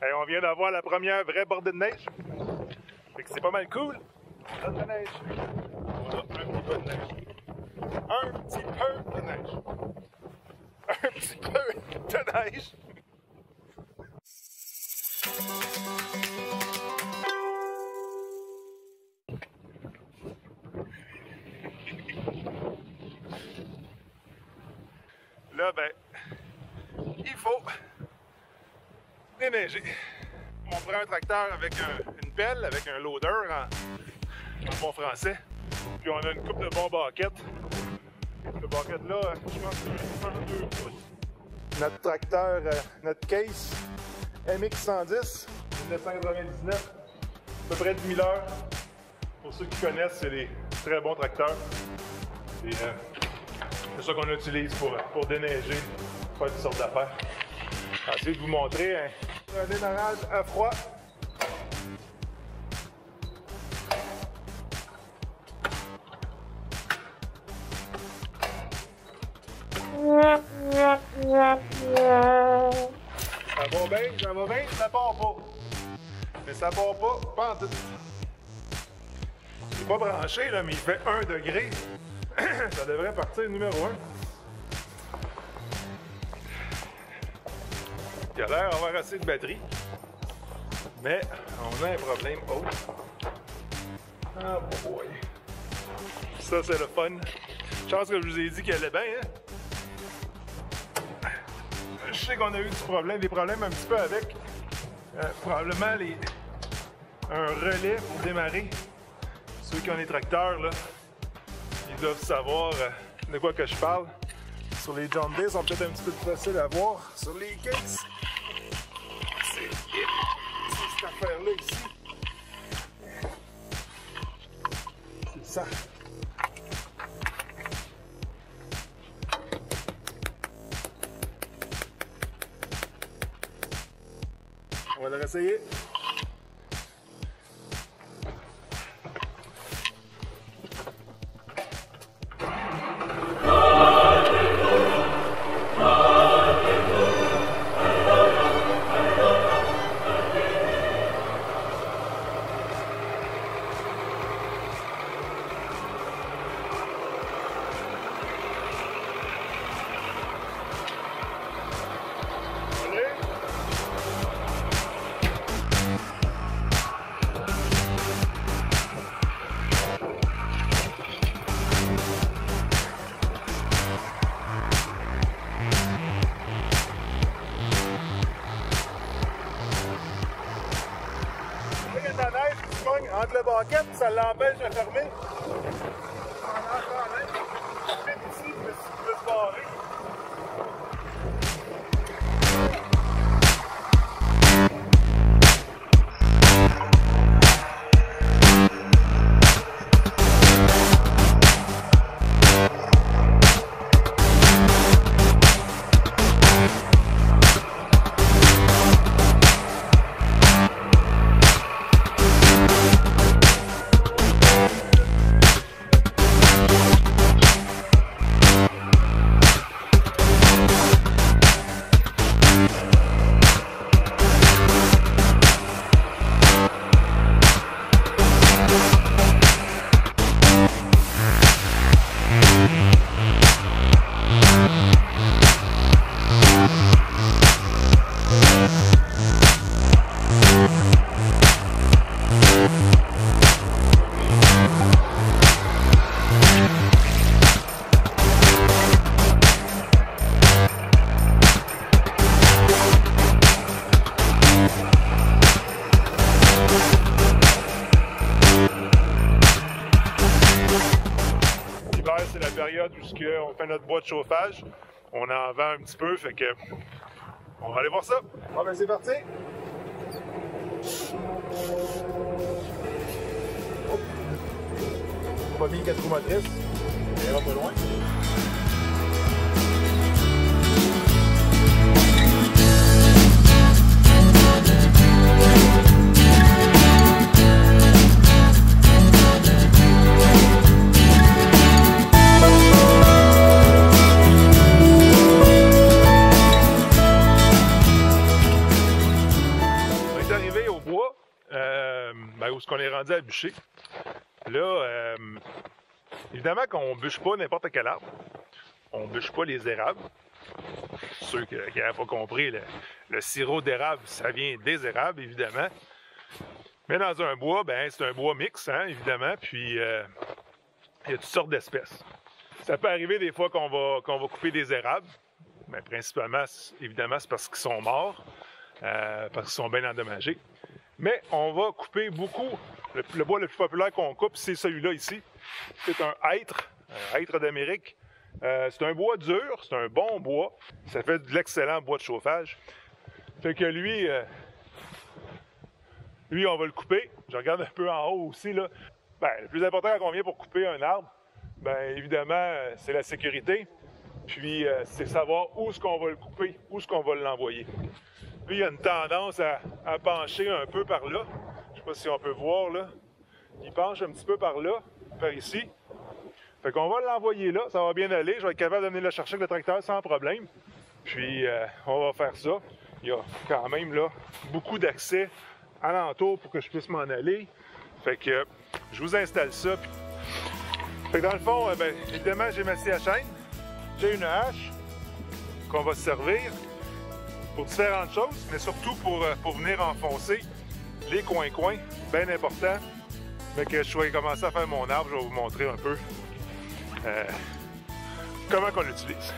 Hey, on vient d'avoir la première vraie bordée de neige. Fait que c'est pas mal cool. On a de la neige. On a un petit peu de neige. Un petit peu de neige. Un petit peu de neige. Là, ben, il faut déneiger. On prend un tracteur avec une pelle, avec un loader en bon français. Puis on a une coupe de bons baquettes. Ce baquette-là, je pense que c'est 1-2 pouces. Notre tracteur, notre case MX110, 1999, à peu près 10 000 heures. Pour ceux qui connaissent, c'est des très bons tracteurs. C'est ça qu'on utilise pour déneiger, faire toutes sortes d'affaires. Je vais essayer de vous montrer un démarrage à froid. Ça va bien, ça part pas. Mais ça part pas en tout. C'est pas branché là, mais il fait 1 degré. Ça devrait partir numéro 1. Il a l'air d'avoir assez de batterie. Mais on a un problème autre. Ah boy. Ça c'est le fun. Chance que je vous ai dit qu'elle allait bien, hein? Je sais qu'on a eu des problèmes un petit peu avec probablement un relais pour démarrer. Ceux qui ont des tracteurs, là, ils doivent savoir de quoi que je parle. Sur les John Deere, ils sont peut-être un petit peu plus faciles à voir. Sur les cases, c'est cette affaire-là ici. C'est ça. On va le réessayer. Entre le baquette, ça l'empêche de fermer. On a encore un vite ici, je me suis plus barré. C'est la période où on fait notre bois de chauffage. On en vend un petit peu, fait que on va aller voir ça. Bon ben c'est parti. Oh. Pas mis 4 roues motrices, on ira pas loin. arrivé au bois, où est-ce qu'on est rendu à bûcher. Là, évidemment qu'on ne bûche pas n'importe quel arbre. On ne bûche pas les érables. Ceux qui n'avaient pas compris, le sirop d'érable, ça vient des érables, évidemment. Mais dans un bois, c'est un bois mixte, hein, évidemment, puis il y a toutes sortes d'espèces. Ça peut arriver des fois qu'on va couper des érables, mais principalement, évidemment, c'est parce qu'ils sont morts, parce qu'ils sont bien endommagés. Mais on va couper beaucoup. Le bois le plus populaire qu'on coupe, c'est celui-là ici. C'est un hêtre d'Amérique. C'est un bois dur, c'est un bon bois. Ça fait de l'excellent bois de chauffage. Fait que lui, on va le couper. Je regarde un peu en haut aussi, là. Le plus important quand on vient pour couper un arbre, évidemment, c'est la sécurité. Puis, c'est savoir où est-ce qu'on va le couper, où est-ce qu'on va l'envoyer. Lui, il a une tendance à pencher un peu par là. Je sais pas si on peut voir, là. Il penche un petit peu par là, par ici. Fait qu'on va l'envoyer là, ça va bien aller. Je vais être capable de venir le chercher avec le tracteur sans problème. Puis, on va faire ça. Il y a quand même, là, beaucoup d'accès alentour pour que je puisse m'en aller. Fait que je vous installe ça. Fait que dans le fond, évidemment, j'ai ma scie à chaîne. J'ai une hache qu'on va se servir pour différentes choses, mais surtout pour venir enfoncer les coins-coins, bien important. Fait que je vais commencer à faire mon arbre, je vais vous montrer un peu comment qu'on l'utilise.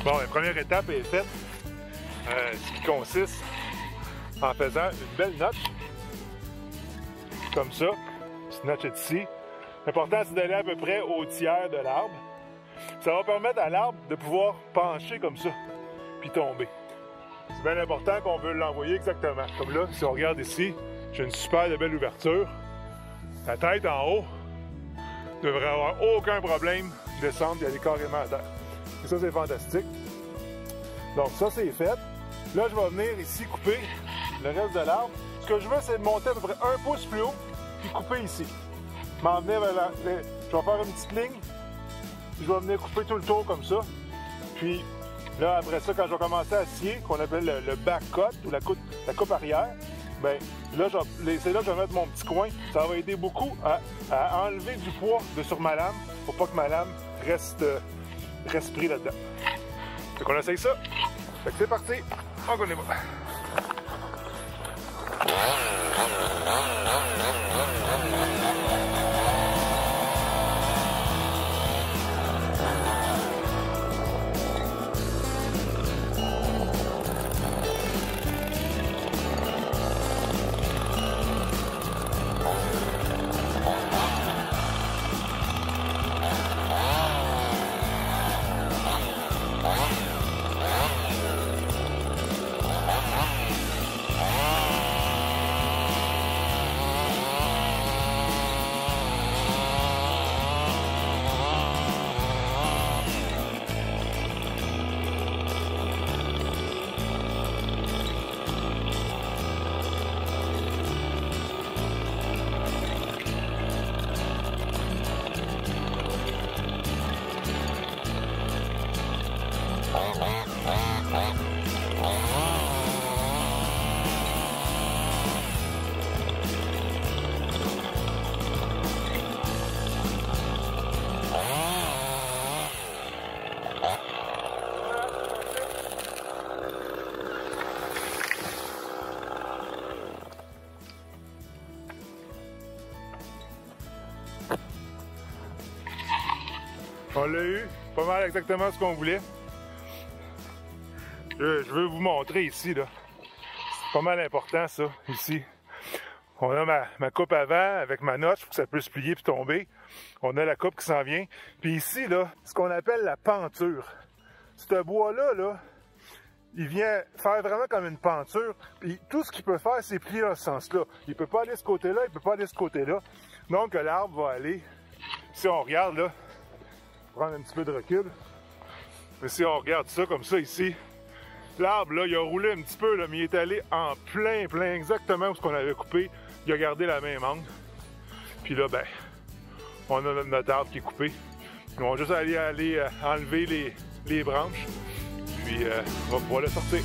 Bon, la première étape est faite, ce qui consiste en faisant une belle notch, comme ça. Cette notch est ici. L'important, c'est d'aller à peu près au tiers de l'arbre. Ça va permettre à l'arbre de pouvoir pencher comme ça, puis tomber. C'est bien important qu'on veut l'envoyer exactement. Comme là, si on regarde ici, j'ai une super belle ouverture. La tête en haut ne devrait avoir aucun problème de descendre et aller carrément à terre. Et ça, c'est fantastique. Donc ça, c'est fait. Là, je vais venir ici couper le reste de l'arbre. Ce que je veux, c'est monter à peu près 1 pouce plus haut, puis couper ici. M'en venir vers je vais faire une petite ligne, puis je vais venir couper tout le tour comme ça. Puis là, après ça, quand je vais commencer à scier, qu'on appelle le back cut, ou la coupe arrière, bien là, c'est là que je vais mettre mon petit coin. Ça va aider beaucoup à enlever du poids de sur ma lame, pour pas que ma lame reste pris là-dedans. Fait qu'on essaye ça. Fait que c'est parti. On connaît pas. On l'a eu, pas mal exactement ce qu'on voulait. Je veux vous montrer ici, là. C'est pas mal important, ça, ici. On a ma coupe avant avec ma notch pour que ça puisse plier puis tomber. On a la coupe qui s'en vient. Puis ici, là, ce qu'on appelle la penture. Ce bois-là, là, il vient faire vraiment comme une penture. Puis tout ce qu'il peut faire, c'est plier dans ce sens-là. Il peut pas aller de ce côté-là, il peut pas aller de ce côté-là. Donc l'arbre va aller. Si on regarde là, prendre un petit peu de recul. Mais si on regarde ça comme ça ici, l'arbre là, il a roulé un petit peu, là, mais il est allé en plein, exactement où ce qu'on avait coupé. Il a gardé la même angle. Puis là, ben, on a notre arbre qui est coupé. On va juste aller enlever les branches. Puis on va pouvoir le sortir.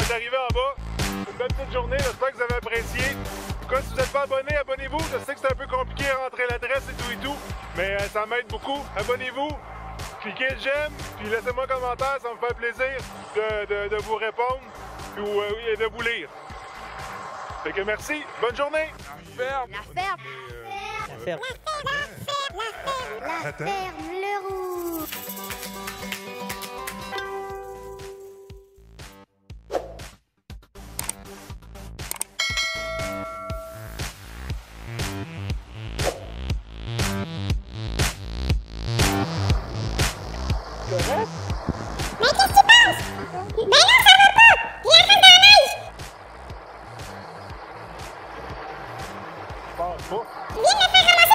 Arrivé en bas. Une belle petite journée, j'espère que vous avez apprécié. En tout cas, si vous n'êtes pas abonné, abonnez-vous. Je sais que c'est un peu compliqué à rentrer l'adresse et tout, mais ça m'aide beaucoup. Abonnez-vous, cliquez le j'aime, puis laissez-moi un commentaire, ça me fait plaisir de vous répondre et de vous lire. Fait que merci, bonne journée. La ferme. La ferme Le Roux. Mais qu'est-ce qui passe? Ben non, ça va pas! Il rentre dans la neige! Passe pas. Viens me faire ramasser!